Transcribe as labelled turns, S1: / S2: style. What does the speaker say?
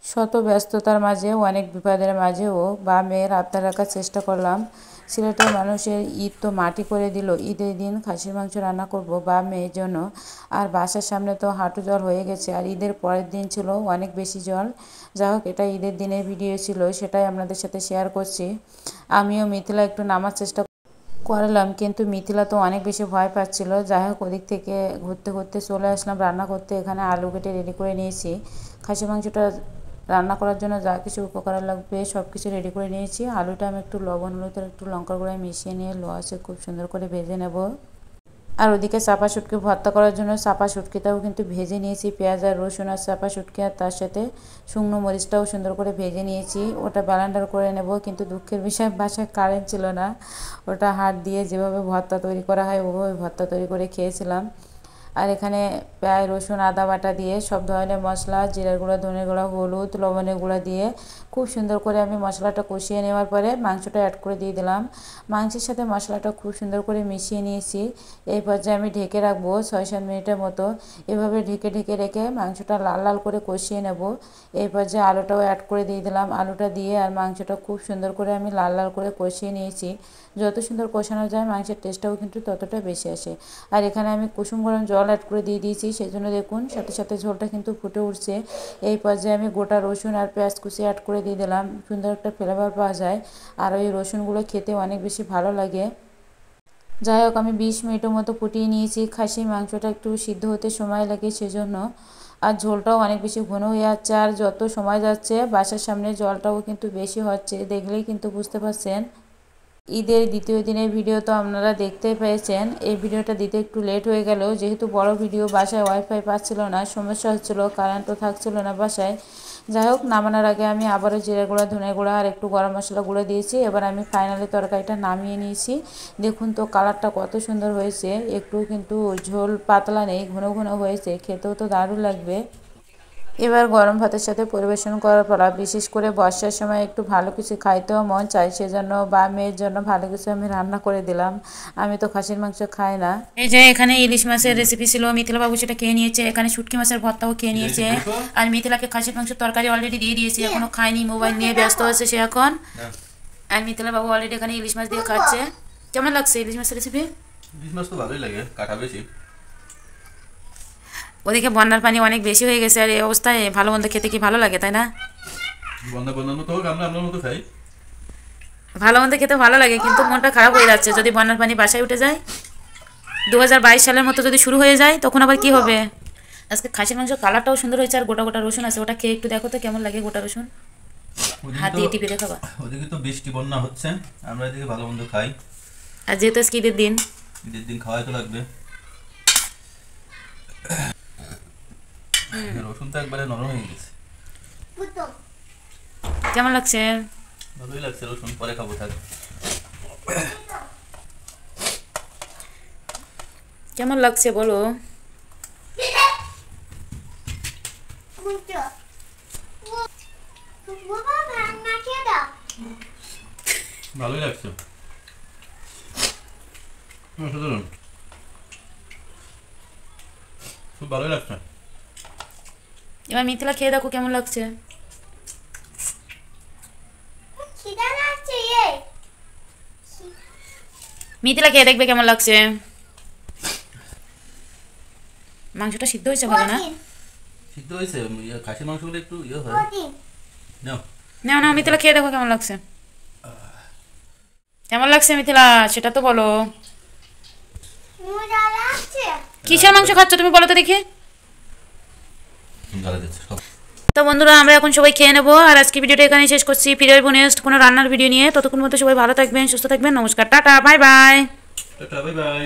S1: শত ব্যস্ততার মাঝেও অনেক বিপদের মাঝেও বামের আবদার রাখার চেষ্টা করলাম। সিলেটের মানুষের ঈদ তো মাটি করে দিল। ঈদের দিন খাসির মাংস রান্না করব বা মেয়ের জন্য। আর বাসার সামনে তো হাঁটু জল হয়ে গেছে। আর ঈদের পরের দিন ছিল অনেক বেশি জল। যাই হোক, এটা ঈদের দিনের ভিডিও ছিল, সেটাই আপনাদের সাথে শেয়ার করছি। আমিও মিথিলা একটু নামার চেষ্টা করলাম, কিন্তু মিথিলা তো অনেক বেশি ভয় পাচ্ছিল। যাই হোক, ওদিক থেকে ঘুরতে ঘুরতে চলে আসলাম রান্না করতে। এখানে আলু কেটে রেডি করে নিয়েছি। খাসি মাংসটা রান্না করার জন্য যা কিছু উপকরণ লাগবে সব কিছু রেডি করে নিয়েছি। আলুটা আমি একটু লবণ হলুদ আর একটু লঙ্কার গুঁড়ায় মিশিয়ে নিয়ে লোহাসে খুব সুন্দর করে ভেজে নেব। আর ওদিকে চাপা শুটকি ভর্তা করার জন্য চাপা শুটকিটাও কিন্তু ভেজে নিয়েছি, পেঁয়াজ আর রসুন আর চাপা শুটকি, আর তার সাথে শুকনো মরিচটাও সুন্দর করে ভেজে নিয়েছি। ওটা ব্লেন্ডার করে নেব, কিন্তু দুঃখের বিষয় বাসায় কারেন্ট ছিল না। ওটা হাত দিয়ে যেভাবে ভর্তা তৈরি করা হয় ওভাবে ভর্তা তৈরি করে খেয়েছিলাম। আর এখানে পেঁয়াজ রসুন আদা বাটা দিয়ে সব ধরনের মশলা, জিরার গুঁড়া ধনের গুঁড়া হলুদ লবণের গুঁড়া দিয়ে খুব সুন্দর করে আমি মশলাটা কষিয়ে নেওয়ার পরে মাংসটা অ্যাড করে দিয়ে দিলাম। মাংসের সাথে মশলাটা খুব সুন্দর করে মিশিয়ে নিয়েছি। এই পর্যায়ে আমি ঢেকে রাখবো 6-7 মিনিটের মতো। এভাবে ঢেকে ঢেকে রেখে মাংসটা লাল লাল করে কষিয়ে নেব। এই পর্যায়ে আলুটাও অ্যাড করে দিয়ে দিলাম। আলুটা দিয়ে আর মাংসটা খুব সুন্দর করে আমি লাল লাল করে কষিয়ে নিয়েছি। যত সুন্দর কষানো যায় মাংসের টেস্টটাও কিন্তু ততটা বেশি আসে। আর এখানে আমি কুসুম গরম জল অ্যাড করে দিয়ে দিয়েছি, সেই জন্য দেখুন সাথে সাথে ঝোলটা কিন্তু ফুটে উঠছে। এই পর্যায়ে আমি গোটা রসুন আর পেঁয়াজ কুচি অ্যাড করে দিয়ে দিলাম। সুন্দর একটা ফ্লেভার পাওয়া যায়, আর ওই রসুনগুলো খেতে অনেক বেশি ভালো লাগে। যাই হোক, আমি 20 মিনিটের মতো ফুটিয়ে নিয়েছি। খাসির মাংসটা একটু সিদ্ধ হতে সময় লাগে সেজন্য। আর ঝোলটাও অনেক বেশি ঘন হয়ে যাচ্ছে, আর যত সময় যাচ্ছে বাসার সামনে জলটাও কিন্তু বেশি হচ্ছে, দেখলেই কিন্তু বুঝতে পারছেন। ঈদের দ্বিতীয় দিনের ভিডিও তো আপনারা দেখতেই পেয়েছেন। এই ভিডিওটা দিতে একটু লেট হয়ে গেল, যেহেতু বড় ভিডিও, বাসায় ওয়াইফাই পাচ্ছিল না, সমস্যা হচ্ছিল, কারেন্টও থাকছিল না বাসায়। যাই হোক, নামানোর আগে আমি আবারও জিরা গুঁড়া ধনে গুঁড়া আর একটু গরম মশলা গুঁড়ো দিয়েছি। এবার আমি ফাইনালি তরকারিটা নামিয়ে নিয়েছি। দেখুন তো কালারটা কত সুন্দর হয়েছে, একটু কিন্তু ঝোল পাতলা নেই, ঘন ঘন হয়েছে, খেতেও তো দারুণ লাগবে। এবার গরম ভাতের সাথে পরিবেশন করার পর, বিশেষ করে বর্ষার সময় একটু ভালো কিছু খাইতেও মন চায়, সেজন্য বা মেয়ের জন্য ভালো কিছু আমি রান্না করে দিলাম। আমি তো খাসির মাংস খাই না। এই যে এখানে ইলিশ মাছের রেসিপি ছিল, মিথিলা বাবু সেটা খেয়ে নিয়েছে। এখানে শুটকি মাছের ভর্তাও খেয়ে নিয়েছে। আর মিথিলাকে খাসির মাংসের তরকারি অলরেডি দিয়ে দিয়েছি, এখনো খায়নি, মোবাইল নিয়ে ব্যস্ত আছে সে এখন। আর মিথিলা বাবু অলরেডি এখানে ইলিশ মাছ দিয়ে খাচ্ছে। কেমন লাগছে ইলিশ মাছের রেসিপি?
S2: ইলিশ মাছ তো ভালোই লাগে, কাটা বেশি।
S1: ওদিকে বন্যার পানি অনেক বেশি হয়ে গেছে, আর এই অবস্থায় ভালো মন্দ খেতে কি ভালো লাগে, তাই না?
S2: বন্যার মতো হোক, আমরা মতো খাই।
S1: ভালো মন্দ খেতে ভালো লাগে, কিন্তু মনটা খারাপ হয়ে যাচ্ছে যদি বন্যার পানি বাসায় উঠে যায়। 2022 সালের মতো যদি শুরু হয়ে যায় তখন আবার কি হবে। আজকে খাসির মাংস কালারটাও সুন্দর হয়েছে, আর গোটা গোটা রসুন আছে, ওটা খেয়ে একটু দেখো তো কেমন লাগে গোটা রসুন। হাত দিয়ে টিপে দেখাবা।
S2: ওদিকে তো বৃষ্টি বন্যা হচ্ছে, আমরা এদিকে ভালো মন্দ খাই।
S1: আর যেহেতু আজকে ঈদের দিন,
S2: খাওয়াই তো লাগবে। রসুন তো একবারে নরম হয়ে গেছে।
S1: কেমন লাগছে?
S2: ভালোই লাগছে, রসুন পরে খাবো। থাক,
S1: কেমন লাগছে বলো।
S2: ভালোই লাগছে, খুব ভালোই লাগছে।
S1: এবার মিথিলা খেয়ে দেখো কেমন লাগছে। মিথিলা খেয়ে দেখবে কেমন লাগছে। মাংসটা সিদ্ধ হয়েছে ভালো না?
S2: সিদ্ধ হয়েছে, খাসির মাংসগুলো একটু ইয়ে হয়। নাও
S1: নাও নাও, মিথিলা খেয়ে দেখো কেমন লাগছে। কেমন লাগছে মিথিলা সেটা তো বলো। কিসের মাংস খাচ্ছ তুমি বলো তো দেখি। তো বন্ধুরা, আমরা এখন সবাই খেয়ে নেবো, আর আজকে ভিডিওটা এখানেই শেষ করছি। ফিরে আসবো নেক্সট কোনো রান্নার ভিডিও নিয়ে। ততক্ষণ মধ্যে সবাই ভালো থাকবেন, সুস্থ থাকবেন। নমস্কার, tata, bye bye.
S2: Tata, bye bye.